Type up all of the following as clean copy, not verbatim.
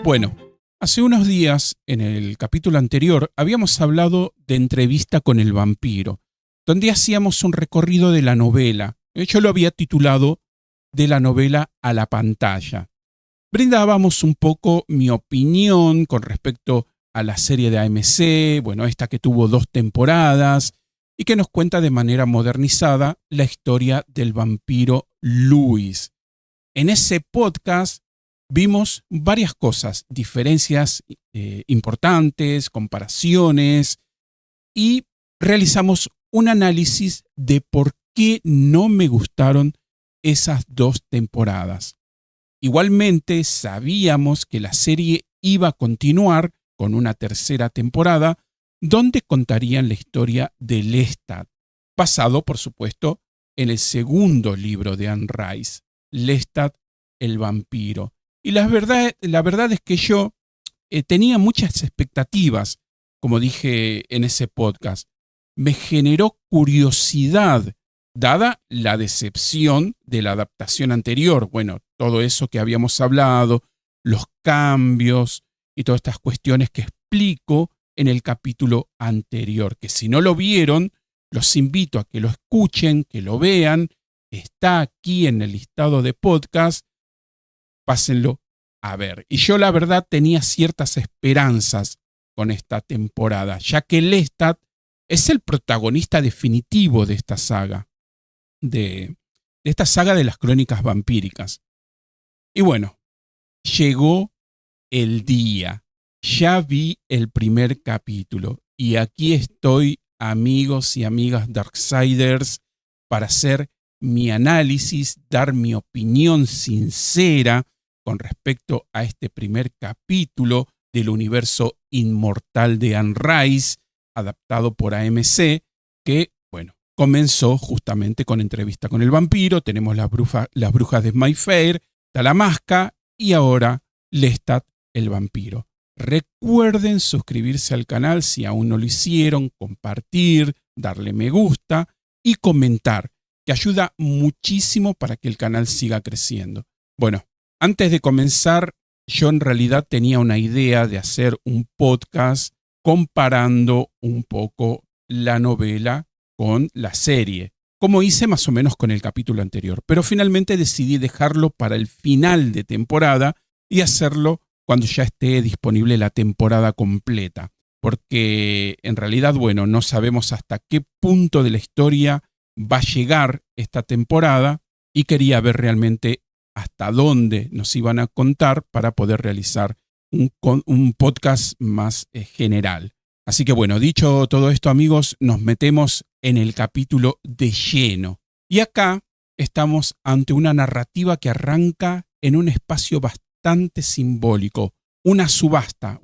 Bueno, hace unos días, en el capítulo anterior, habíamos hablado de Entrevista con el vampiro, donde hacíamos un recorrido de la novela. Yo lo había titulado De la novela a la pantalla. Brindábamos un poco mi opinión con respecto a la serie de AMC, bueno, esta que tuvo 2 temporadas y que nos cuenta de manera modernizada la historia del vampiro Louis. En ese podcast vimos varias cosas, diferencias importantes, comparaciones, y realizamos un análisis de por qué no me gustaron esas 2 temporadas. Igualmente sabíamos que la serie iba a continuar con una tercera temporada donde contarían la historia de Lestat, basado por supuesto en el segundo libro de Anne Rice, Lestat el vampiro. Y la verdad es que yo tenía muchas expectativas, como dije en ese podcast. Me generó curiosidad, dada la decepción de la adaptación anterior. Bueno, todo eso que habíamos hablado, los cambios y todas estas cuestiones que explico en el capítulo anterior, que si no lo vieron, los invito a que lo escuchen, que lo vean. Está aquí en el listado de podcast. Pásenlo a ver. Y yo la verdad tenía ciertas esperanzas con esta temporada, ya que Lestat es el protagonista definitivo de esta saga, de esta saga de las crónicas vampíricas. Y bueno, llegó el día. Ya vi el primer capítulo y aquí estoy, amigos y amigas Darksiders, para hacer mi análisis, dar mi opinión sincera con respecto a este primer capítulo del universo inmortal de Anne Rice, adaptado por AMC, que, bueno, comenzó justamente con Entrevista con el vampiro. Tenemos las brujas de Mayfair, Talamasca y ahora Lestat el vampiro. Recuerden suscribirse al canal si aún no lo hicieron, compartir, darle me gusta y comentar, que ayuda muchísimo para que el canal siga creciendo. Bueno, antes de comenzar, yo en realidad tenía una idea de hacer un podcast comparando un poco la novela con la serie, como hice más o menos con el capítulo anterior, pero finalmente decidí dejarlo para el final de temporada y hacerlo cuando ya esté disponible la temporada completa, porque en realidad, bueno, no sabemos hasta qué punto de la historia va a llegar esta temporada y quería ver realmente hasta dónde nos iban a contar para poder realizar un podcast más general. Así que bueno, dicho todo esto, amigos, nos metemos en el capítulo de lleno. Y acá estamos ante una narrativa que arranca en un espacio bastante simbólico, una subasta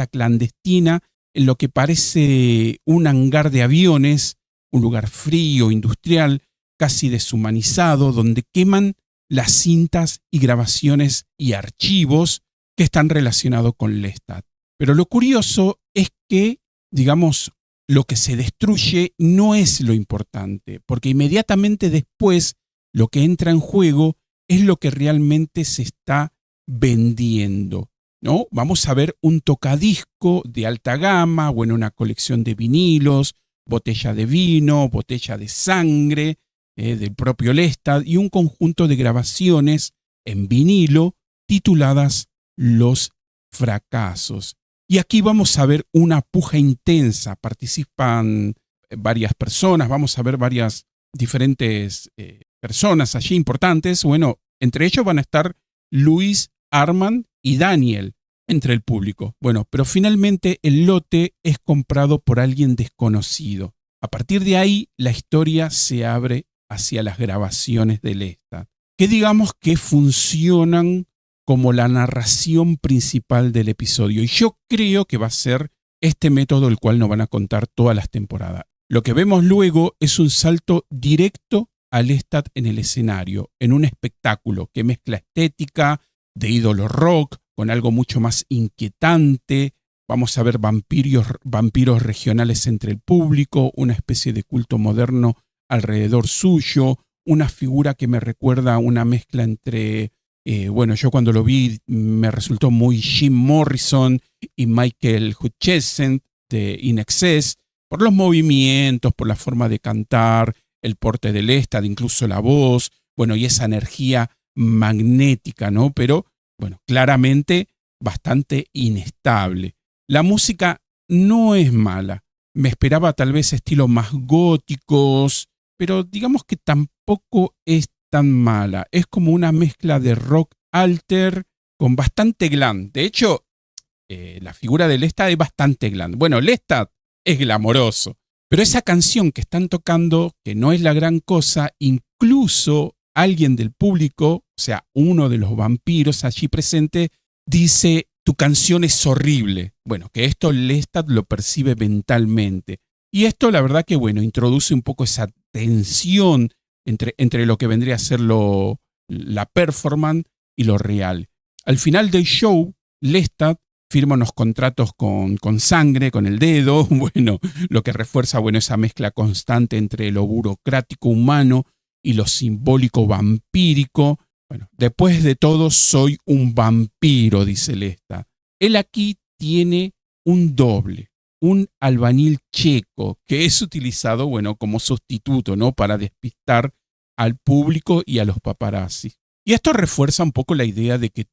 clandestina en lo que parece un hangar de aviones, un lugar frío, industrial, casi deshumanizado, donde queman las cintas y grabaciones y archivos que están relacionados con Lestat. Pero lo curioso es que, digamos, lo que se destruye no es lo importante, porque inmediatamente después lo que entra en juego es lo que realmente se está vendiendo, ¿no? Vamos a ver un tocadisco de alta gama, bueno, una colección de vinilos, botella de vino, botella de sangre, del propio Lestat, y un conjunto de grabaciones en vinilo tituladas Los fracasos. Y aquí vamos a ver una puja intensa. Participan varias personas, vamos a ver varias diferentes personas allí importantes. Bueno, entre ellos van a estar Luis, Armand y Daniel entre el público. Bueno, pero finalmente el lote es comprado por alguien desconocido. A partir de ahí, la historia se abre hacia las grabaciones de Lestat, que digamos que funcionan como la narración principal del episodio. Y yo creo que va a ser este método el cual nos van a contar todas las temporadas. Lo que vemos luego es un salto directo a Lestat en el escenario, en un espectáculo que mezcla estética de ídolo rock con algo mucho más inquietante. Vamos a ver vampiros regionales entre el público, una especie de culto moderno alrededor suyo, una figura que me recuerda a una mezcla entre Bueno, yo cuando lo vi me resultó muy Jim Morrison y Michael Hutchence de In Excess, por los movimientos, por la forma de cantar, el porte del Lestat, incluso la voz, bueno, y esa energía magnética, ¿no? Pero, bueno, claramente bastante inestable. La música no es mala. Me esperaba tal vez estilos más góticos, pero digamos que tampoco es tan mala. Es como una mezcla de rock alter con bastante glam. De hecho, la figura de Lestat es bastante glam. Bueno, Lestat es glamoroso, pero esa canción que están tocando, que no es la gran cosa, incluso alguien del público, o sea, uno de los vampiros allí presente, dice, tu canción es horrible. Bueno, que esto Lestat lo percibe mentalmente. Y esto, la verdad que, bueno, introduce un poco esa tensión entre lo que vendría a ser la performance y lo real. Al final del show, Lestat firma unos contratos con sangre, con el dedo, bueno, lo que refuerza, bueno, esa mezcla constante entre lo burocrático humano y lo simbólico vampírico. Bueno, después de todo, soy un vampiro, dice Lestat. Él aquí tiene un doble, un albañil checo, que es utilizado, bueno, como sustituto, ¿no? Para despistar al público y a los paparazzi. Y esto refuerza un poco la idea de que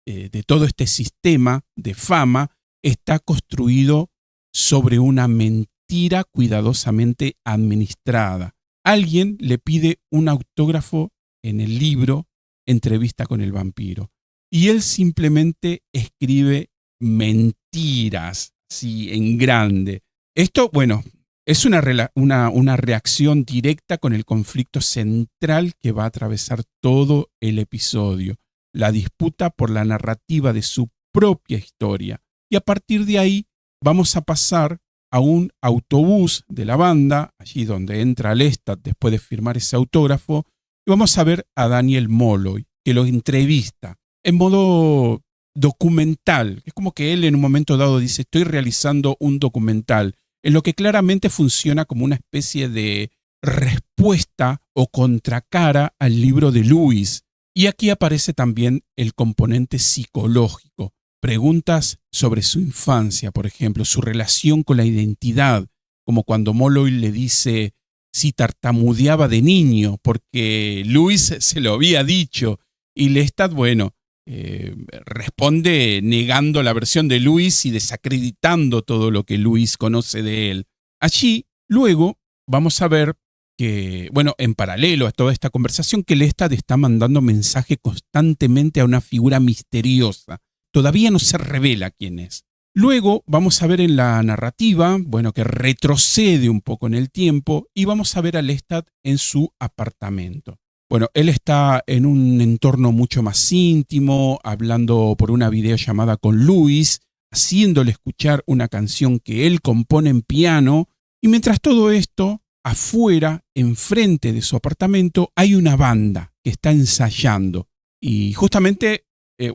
de todo este sistema de fama está construido sobre una mentira cuidadosamente administrada. Alguien le pide un autógrafo en el libro Entrevista con el vampiro y él simplemente escribe mentiras, así en grande. Esto, bueno, es una reacción directa con el conflicto central que va a atravesar todo el episodio, la disputa por la narrativa de su propia historia. Y a partir de ahí vamos a pasar a un autobús de la banda, allí donde entra Lestat después de firmar ese autógrafo, y vamos a ver a Daniel Molloy, que lo entrevista en modo documental. Es como que él en un momento dado dice, estoy realizando un documental, en lo que claramente funciona como una especie de respuesta o contracara al libro de Lewis. Y aquí aparece también el componente psicológico. Preguntas sobre su infancia, por ejemplo, su relación con la identidad, como cuando Molloy le dice si tartamudeaba de niño, porque Lewis se lo había dicho, y Lestat, bueno, responde negando la versión de Lewis y desacreditando todo lo que Lewis conoce de él. Allí, luego, vamos a ver que, bueno, en paralelo a toda esta conversación, que Lestat está mandando mensaje constantemente a una figura misteriosa. Todavía no se revela quién es. Luego vamos a ver en la narrativa, bueno, que retrocede un poco en el tiempo y vamos a ver a Lestat en su apartamento. Bueno, él está en un entorno mucho más íntimo, hablando por una videollamada con Lewis, haciéndole escuchar una canción que él compone en piano, y mientras todo esto, afuera, enfrente de su apartamento, hay una banda que está ensayando. Y justamente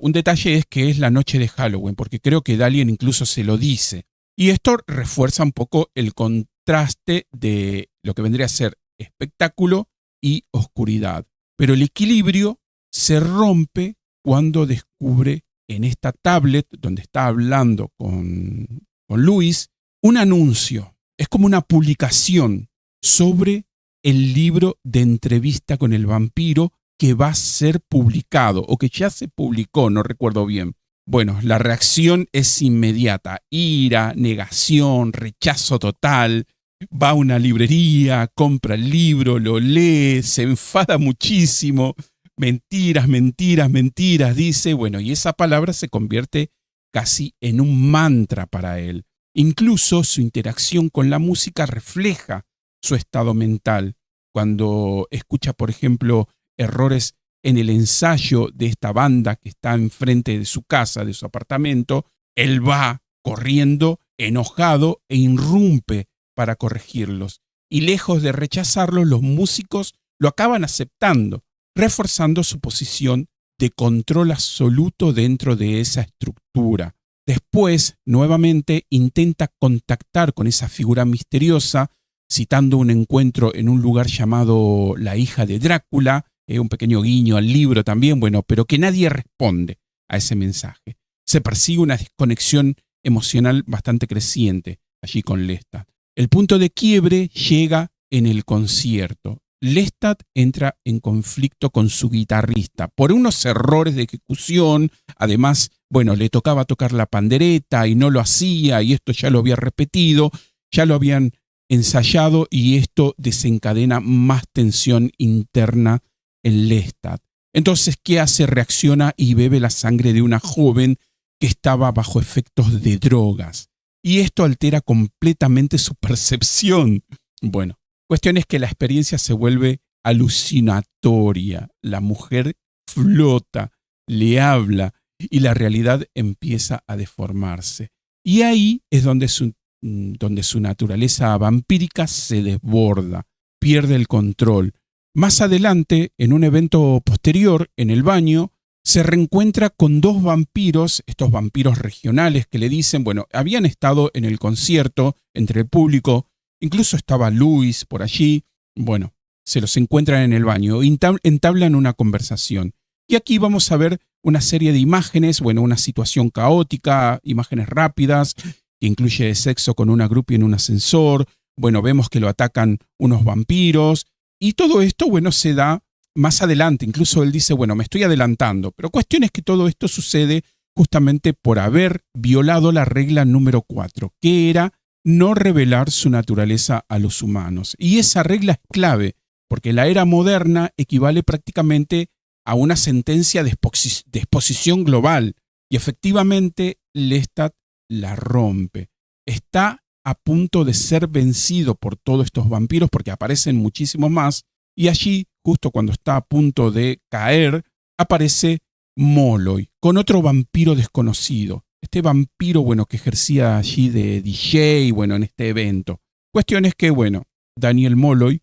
un detalle es que es la noche de Halloween, porque creo que Dalien incluso se lo dice. Y esto refuerza un poco el contraste de lo que vendría a ser espectáculo y oscuridad. Pero el equilibrio se rompe cuando descubre en esta tablet donde está hablando con Luis un anuncio. Es como una publicación sobre el libro de Entrevista con el vampiro que va a ser publicado o que ya se publicó, no recuerdo bien. Bueno, la reacción es inmediata: ira, negación, rechazo total. Va a una librería, compra el libro, lo lee, se enfada muchísimo. Mentiras, mentiras, mentiras, dice. Bueno, y esa palabra se convierte casi en un mantra para él. Incluso su interacción con la música refleja su estado mental. Cuando escucha, por ejemplo, errores en el ensayo de esta banda que está enfrente de su casa, de su apartamento, él va corriendo, enojado, e irrumpe para corregirlos. Y lejos de rechazarlos, los músicos lo acaban aceptando, reforzando su posición de control absoluto dentro de esa estructura. Después, nuevamente, intenta contactar con esa figura misteriosa, citando un encuentro en un lugar llamado La hija de Drácula, un pequeño guiño al libro también, bueno, pero que nadie responde a ese mensaje. Se persigue una desconexión emocional bastante creciente allí con Lestat. El punto de quiebre llega en el concierto. Lestat entra en conflicto con su guitarrista por unos errores de ejecución. Además, bueno, le tocaba tocar la pandereta y no lo hacía, y esto ya lo había repetido, ya lo habían ensayado, y esto desencadena más tensión interna en Lestat. Entonces, ¿qué hace? Reacciona y bebe la sangre de una joven que estaba bajo efectos de drogas. Y esto altera completamente su percepción. Bueno, cuestión es que la experiencia se vuelve alucinatoria. La mujer flota, le habla y la realidad empieza a deformarse. Y ahí es donde su naturaleza vampírica se desborda, pierde el control. Más adelante, en un evento posterior, en el baño, se reencuentra con dos vampiros, estos vampiros regionales que le dicen, bueno, habían estado en el concierto entre el público, incluso estaba Luis por allí, bueno, se los encuentran en el baño, entablan una conversación. Y aquí vamos a ver una serie de imágenes, bueno, una situación caótica, imágenes rápidas, que incluye sexo con una groupie en un ascensor, bueno, vemos que lo atacan unos vampiros, y todo esto, bueno, se da más adelante. Incluso él dice, bueno, me estoy adelantando, pero cuestión es que todo esto sucede justamente por haber violado la regla número 4, que era no revelar su naturaleza a los humanos. Y esa regla es clave, porque la era moderna equivale prácticamente a una sentencia de exposición global, y efectivamente Lestat la rompe. Está a punto de ser vencido por todos estos vampiros, porque aparecen muchísimos más, y allí, justo cuando está a punto de caer, aparece Molloy, con otro vampiro desconocido. Este vampiro, bueno, que ejercía allí de DJ, bueno, en este evento. Cuestión es que, bueno, Daniel Molloy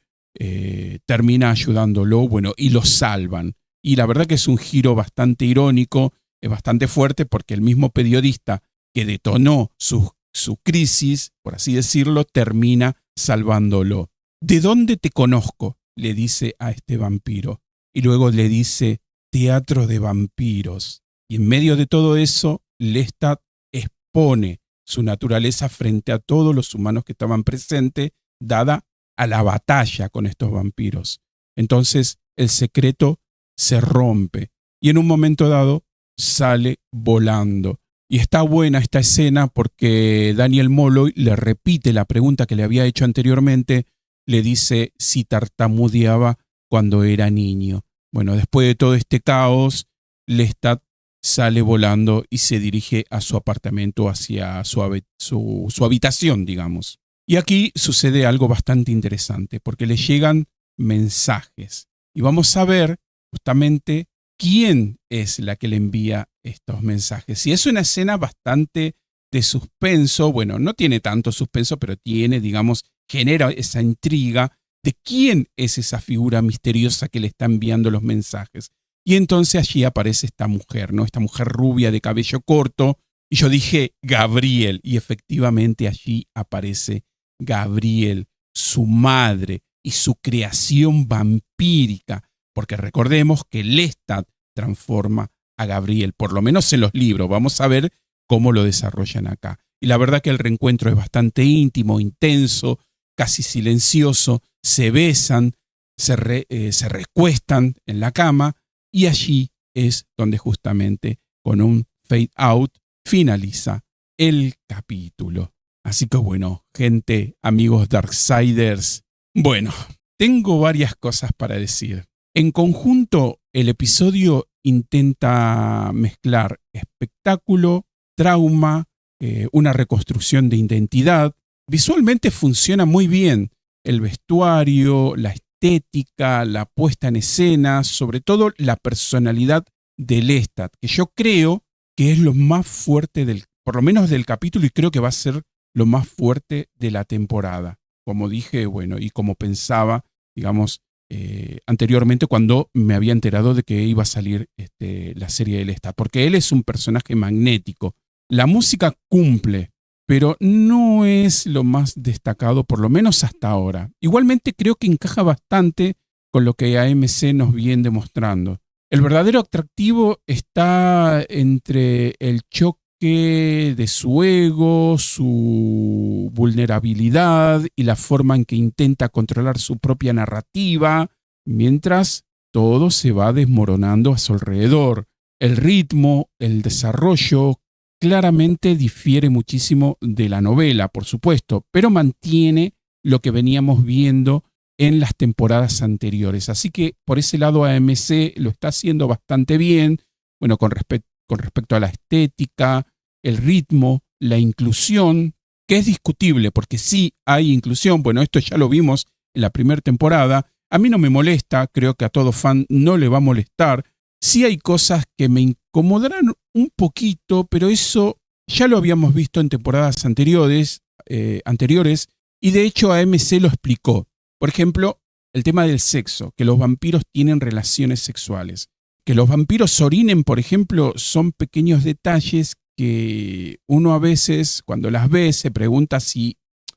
termina ayudándolo, bueno, y lo salvan. Y la verdad que es un giro bastante irónico, es bastante fuerte, porque el mismo periodista que detonó su crisis, por así decirlo, termina salvándolo. ¿De dónde te conozco?, le dice a este vampiro. Y luego le dice, teatro de vampiros. Y en medio de todo eso, Lestat expone su naturaleza frente a todos los humanos que estaban presentes, dada a la batalla con estos vampiros. Entonces, el secreto se rompe y en un momento dado sale volando. Y está buena esta escena porque Daniel Molloy le repite la pregunta que le había hecho anteriormente. Le dice si tartamudeaba cuando era niño. Bueno, después de todo este caos, Lestat sale volando y se dirige a su apartamento, hacia su habitación, digamos. Y aquí sucede algo bastante interesante, porque le llegan mensajes. Y vamos a ver justamente quién es la que le envía estos mensajes. Y es una escena bastante de suspenso. Bueno, no tiene tanto suspenso, pero tiene, digamos, genera esa intriga de quién es esa figura misteriosa que le está enviando los mensajes. Y entonces allí aparece esta mujer, ¿no? Esta mujer rubia de cabello corto. Y yo dije, Gabriel. Y efectivamente allí aparece Gabriel, su madre y su creación vampírica. Porque recordemos que Lestat transforma a Gabriel, por lo menos en los libros. Vamos a ver cómo lo desarrollan acá. Y la verdad que el reencuentro es bastante íntimo, intenso, casi silencioso. Se besan, se recuestan en la cama, y allí es donde justamente con un fade out finaliza el capítulo. Así que bueno, gente, amigos Darksiders, bueno, tengo varias cosas para decir. En conjunto, el episodio intenta mezclar espectáculo, trauma, una reconstrucción de identidad. Visualmente funciona muy bien el vestuario, la estética, la puesta en escena, sobre todo la personalidad de Lestat, que yo creo que es lo más fuerte por lo menos del capítulo, y creo que va a ser lo más fuerte de la temporada. Como dije, bueno, y como pensaba, digamos, anteriormente cuando me había enterado de que iba a salir la serie de Lestat, porque él es un personaje magnético. La música cumple, pero no es lo más destacado, por lo menos hasta ahora. Igualmente creo que encaja bastante con lo que AMC nos viene demostrando. El verdadero atractivo está entre el choque de su ego, su vulnerabilidad y la forma en que intenta controlar su propia narrativa, mientras todo se va desmoronando a su alrededor. El ritmo, el desarrollo, claramente difiere muchísimo de la novela, por supuesto, pero mantiene lo que veníamos viendo en las temporadas anteriores. Así que por ese lado AMC lo está haciendo bastante bien, bueno, con respecto a la estética, el ritmo, la inclusión, que es discutible, porque sí hay inclusión, bueno, esto ya lo vimos en la primera temporada, a mí no me molesta, creo que a todo fan no le va a molestar, sí hay cosas que me incomodarán un poquito, pero eso ya lo habíamos visto en temporadas anteriores, y de hecho AMC lo explicó. Por ejemplo, el tema del sexo, que los vampiros tienen relaciones sexuales. Que los vampiros orinen, por ejemplo, son pequeños detalles que uno a veces, cuando las ve, se pregunta si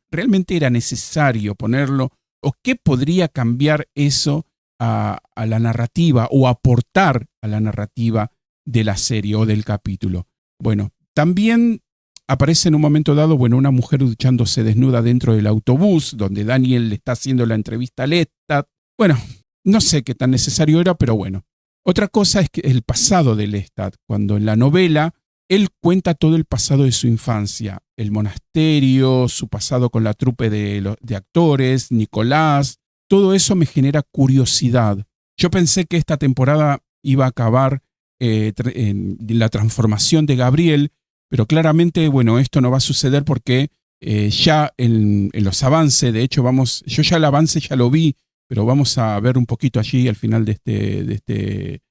realmente era necesario ponerlo o qué podría cambiar eso a la narrativa o aportar a la narrativa de la serie o del capítulo. Bueno, también aparece en un momento dado, bueno, una mujer duchándose desnuda dentro del autobús, donde Daniel le está haciendo la entrevista a Lestat. Bueno, no sé qué tan necesario era, pero bueno. Otra cosa es que el pasado de Lestat, cuando en la novela él cuenta todo el pasado de su infancia, el monasterio, su pasado con la trupe de actores, Nicolás, todo eso me genera curiosidad. Yo pensé que esta temporada iba a acabar en la transformación de Gabriel, pero claramente, bueno, esto no va a suceder porque ya en los avances, de hecho, yo ya el avance ya lo vi, pero vamos a ver un poquito allí al final de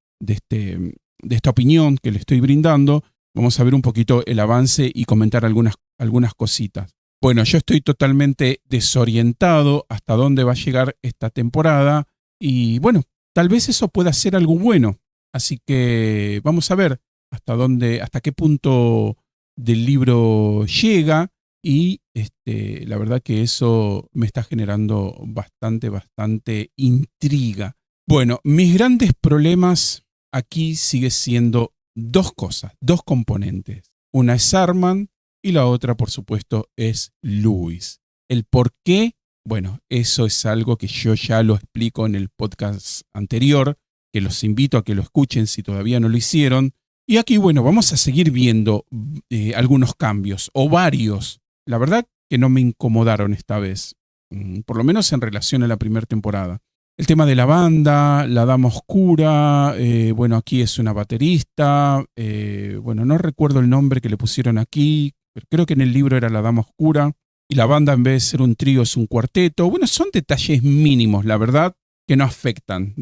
esta opinión que le estoy brindando. Vamos a ver un poquito el avance y comentar algunas cositas. Bueno, yo estoy totalmente desorientado hasta dónde va a llegar esta temporada y bueno, tal vez eso pueda ser algo bueno. Así que vamos a ver hasta qué punto del libro llega y la verdad que eso me está generando bastante intriga. Bueno, mis grandes problemas aquí sigue siendo dos cosas, dos componentes. Una es Armand y la otra, por supuesto, es Louis. El por qué, bueno, eso es algo que yo ya lo explico en el podcast anterior, que los invito a que lo escuchen si todavía no lo hicieron. Y aquí, bueno, vamos a seguir viendo algunos cambios, o varios. La verdad que no me incomodaron esta vez, por lo menos en relación a la primera temporada. El tema de la banda, la dama oscura, bueno, aquí es una baterista, bueno, no recuerdo el nombre que le pusieron aquí, pero creo que en el libro era la dama oscura, y la banda en vez de ser un trío es un cuarteto. Bueno, son detalles mínimos, la verdad, que no afectan,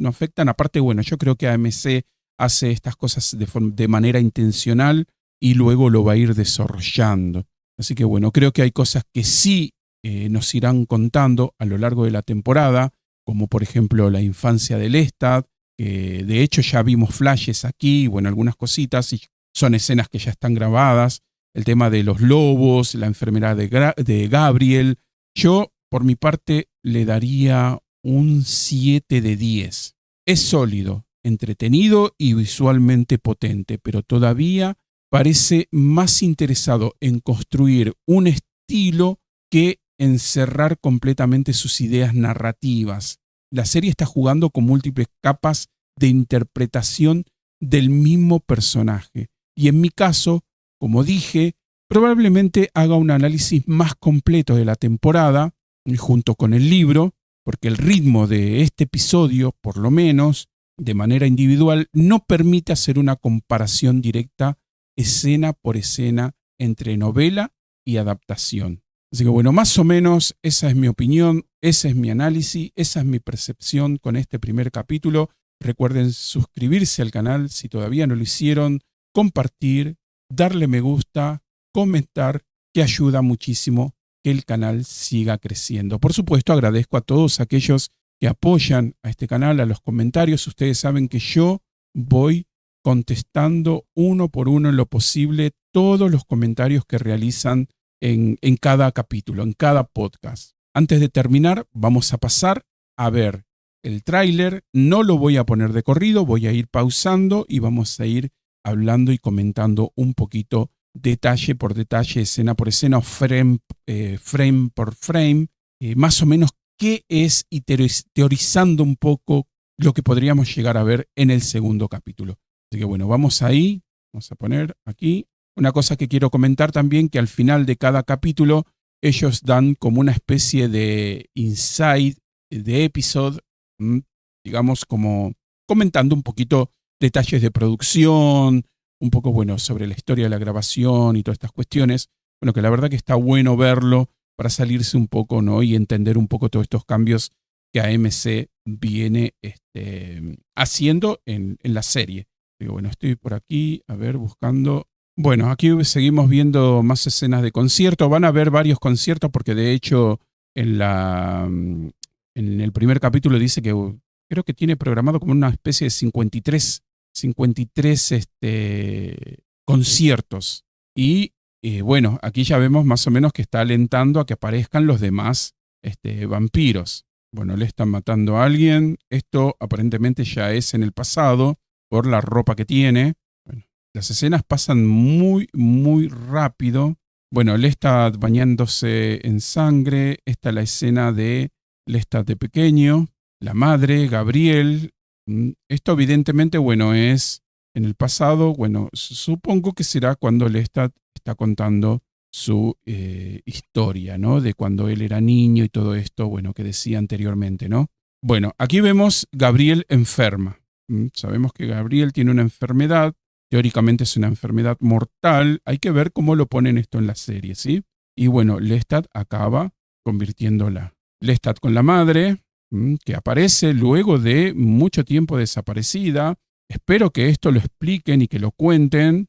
aparte, bueno, yo creo que AMC hace estas cosas de manera intencional y luego lo va a ir desarrollando. Así que bueno, creo que hay cosas que sí nos irán contando a lo largo de la temporada, como por ejemplo la infancia de Lestat, que de hecho ya vimos flashes aquí, bueno, algunas cositas, y son escenas que ya están grabadas, el tema de los lobos, la enfermedad de Gabriel. Yo, por mi parte, le daría un 7 de 10. Es sólido, entretenido y visualmente potente, pero todavía parece más interesado en construir un estilo que en cerrar completamente sus ideas narrativas. La serie está jugando con múltiples capas de interpretación del mismo personaje. Y en mi caso, como dije, probablemente haga un análisis más completo de la temporada, junto con el libro, porque el ritmo de este episodio, por lo menos, de manera individual, no permite hacer una comparación directa escena por escena entre novela y adaptación. Así que bueno, más o menos esa es mi opinión, ese es mi análisis, esa es mi percepción con este primer capítulo. Recuerden suscribirse al canal si todavía no lo hicieron, compartir, darle me gusta, comentar, que ayuda muchísimo que el canal siga creciendo. Por supuesto, agradezco a todos aquellos que apoyan a este canal, a los comentarios. Ustedes saben que yo voy contestando uno por uno en lo posible todos los comentarios que realizan en cada capítulo, en cada podcast. Antes de terminar, vamos a pasar a ver el tráiler. No lo voy a poner de corrido, voy a ir pausando y vamos a ir hablando y comentando un poquito detalle por detalle, escena por escena, frame por frame, más o menos qué es y teorizando un poco lo que podríamos llegar a ver en el segundo capítulo. Así que bueno, vamos ahí, vamos a poner aquí. Una cosa que quiero comentar también, que al final de cada capítulo ellos dan como una especie de insight de episodio, digamos como comentando un poquito detalles de producción, un poco bueno sobre la historia de la grabación y todas estas cuestiones. Bueno, que la verdad que está bueno verlo para salirse un poco, ¿no? Y entender un poco todos estos cambios que AMC viene haciendo en la serie. Digo, bueno, estoy por aquí, a ver, buscando. Bueno, aquí seguimos viendo más escenas de concierto. Van a haber varios conciertos porque de hecho en el primer capítulo dice que creo que tiene programado como una especie de 53 conciertos. Y bueno, aquí ya vemos más o menos que está alentando a que aparezcan los demás vampiros. Bueno, le están matando a alguien. Esto aparentemente ya es en el pasado por la ropa que tiene. Bueno, las escenas pasan muy, muy rápido. Bueno, Lestat bañándose en sangre. Esta es la escena de Lestat de pequeño. La madre, Gabriel. Esto evidentemente, bueno, es en el pasado. Bueno, supongo que será cuando Lestat está contando su historia, ¿no? De cuando él era niño y todo esto, bueno, que decía anteriormente, ¿no? Bueno, aquí vemos Gabriel enferma. Sabemos que Gabriel tiene una enfermedad, teóricamente es una enfermedad mortal. Hay que ver cómo lo ponen esto en la serie, ¿sí? Y bueno, Lestat acaba convirtiéndola. Lestat con la madre, que aparece luego de mucho tiempo desaparecida. Espero que esto lo expliquen y que lo cuenten,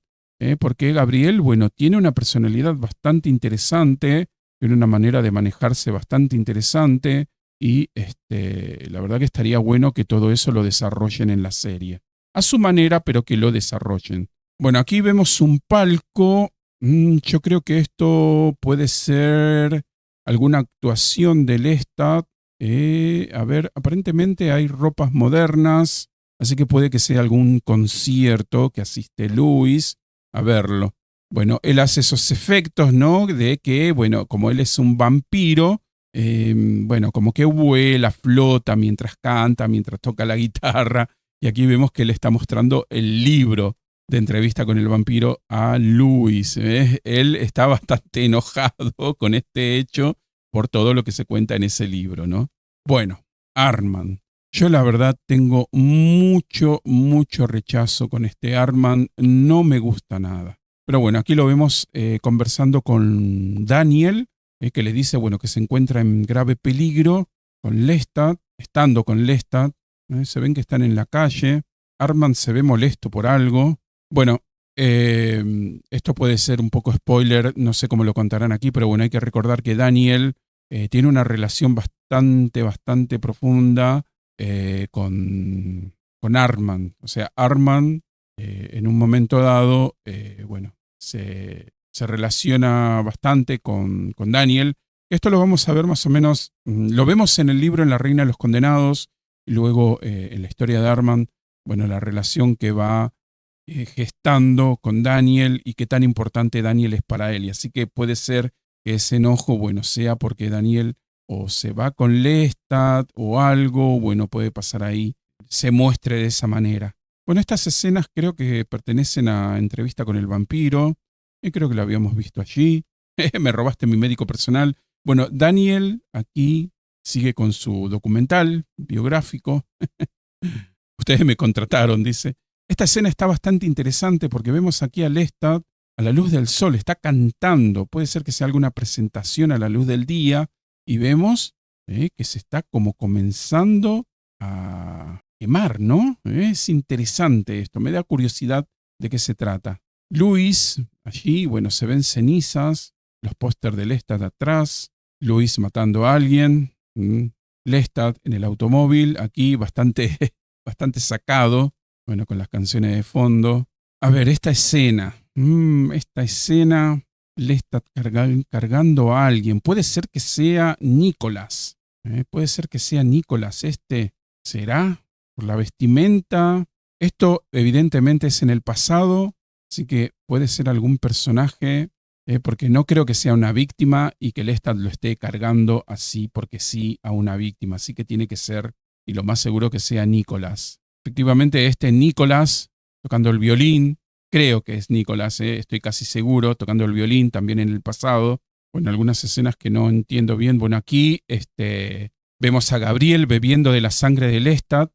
porque Gabriel, bueno, tiene una personalidad bastante interesante, tiene una manera de manejarse bastante interesante y la verdad que estaría bueno que todo eso lo desarrollen en la serie. A su manera, pero que lo desarrollen. Bueno, aquí vemos un palco. Yo creo que esto puede ser alguna actuación del Lestat. A ver, aparentemente hay ropas modernas, así que puede que sea algún concierto que asiste Luis a verlo. Bueno, él hace esos efectos, ¿no? De que, bueno, como él es un vampiro, bueno, como que vuela, flota mientras canta, mientras toca la guitarra. Y aquí vemos que él está mostrando el libro de entrevista con el vampiro a Luis. Él está bastante enojado con este hecho por todo lo que se cuenta en ese libro, ¿no? Bueno, Armand. Yo la verdad tengo mucho, mucho rechazo con este Armand. No me gusta nada. Pero bueno, aquí lo vemos conversando con Daniel, que le dice, bueno, que se encuentra en grave peligro con Lestat, estando con Lestat. Se ven que están en la calle. Armand se ve molesto por algo. Bueno, esto puede ser un poco spoiler, no sé cómo lo contarán aquí, pero bueno, hay que recordar que Daniel tiene una relación bastante profunda con Armand. O sea, Armand en un momento dado, bueno, se relaciona bastante con Daniel. Esto lo vamos a ver más o menos, lo vemos en el libro En la Reina de los Condenados, y luego en la historia de Armand, bueno, la relación que va gestando con Daniel y qué tan importante Daniel es para él. Y así que puede ser que ese enojo, bueno, sea porque Daniel o se va con Lestat o algo, bueno, puede pasar ahí, se muestre de esa manera. Bueno, estas escenas creo que pertenecen a Entrevista con el vampiro, y creo que lo habíamos visto allí. Me robaste mi médico personal. Bueno, Daniel aquí sigue con su documental biográfico. Ustedes me contrataron, dice. Esta escena está bastante interesante porque vemos aquí a Lestat a la luz del sol, está cantando. Puede ser que sea alguna presentación a la luz del día. Y vemos que se está como comenzando a quemar, ¿no? Es interesante esto, me da curiosidad de qué se trata. Luis, allí, bueno, se ven cenizas, los pósters de Lestat atrás, Luis matando a alguien, Lestat en el automóvil, aquí bastante sacado, bueno, con las canciones de fondo. A ver, esta escena, Lestat cargando a alguien, puede ser que sea Nicholas, puede ser que sea Nicholas ¿Será? ¿Por la vestimenta? Esto evidentemente es en el pasado, así que puede ser algún personaje, porque no creo que sea una víctima y que Lestat lo esté cargando así porque sí a una víctima. Así que tiene que ser, y lo más seguro que sea Nicolás. Efectivamente, este Nicolás tocando el violín, creo que es Nicolás, estoy casi seguro, tocando el violín también en el pasado, o en algunas escenas que no entiendo bien. Bueno, aquí vemos a Gabriel bebiendo de la sangre de Lestat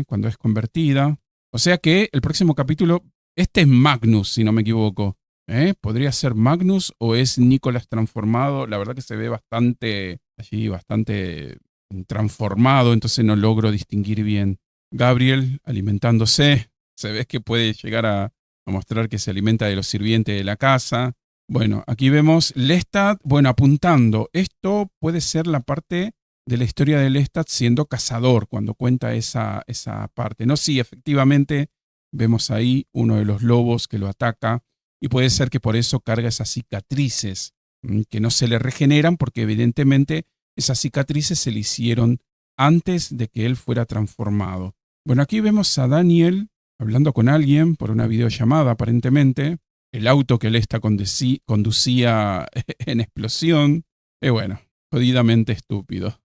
cuando es convertida. O sea que el próximo capítulo, este es Magnus, si no me equivoco. ¿Podría ser Magnus o es Nicolás transformado? La verdad que se ve bastante, allí, bastante transformado, entonces no logro distinguir bien. Gabriel alimentándose, se ve que puede llegar a mostrar que se alimenta de los sirvientes de la casa. Bueno, aquí vemos Lestat, bueno, apuntando. Esto puede ser la parte de la historia de Lestat siendo cazador, cuando cuenta esa parte. No, sí, efectivamente, vemos ahí uno de los lobos que lo ataca, y puede ser que por eso carga esas cicatrices, que no se le regeneran, porque evidentemente esas cicatrices se le hicieron antes de que él fuera transformado. Bueno, aquí vemos a Daniel hablando con alguien por una videollamada, aparentemente. El auto que Lestat conducía en explosión. Y bueno, jodidamente estúpido.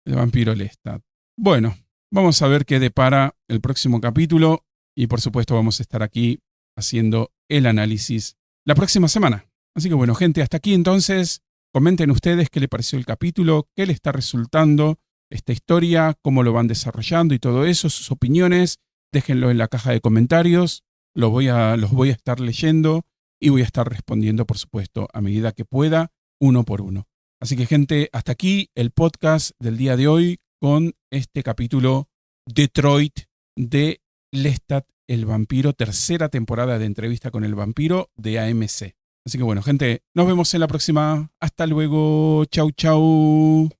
El vampiro Lestat. Bueno, vamos a ver qué depara el próximo capítulo y por supuesto vamos a estar aquí haciendo el análisis la próxima semana. Así que bueno, gente, hasta aquí entonces. Comenten ustedes qué les pareció el capítulo, qué les está resultando esta historia, cómo lo van desarrollando y todo eso, sus opiniones. Déjenlo en la caja de comentarios. Los voy a estar leyendo y voy a estar respondiendo, por supuesto, a medida que pueda, uno por uno. Así que, gente, hasta aquí el podcast del día de hoy con este capítulo Detroit de Lestat el vampiro, tercera temporada de Entrevista con el vampiro de AMC. Así que bueno, gente, nos vemos en la próxima. Hasta luego. Chau, chau.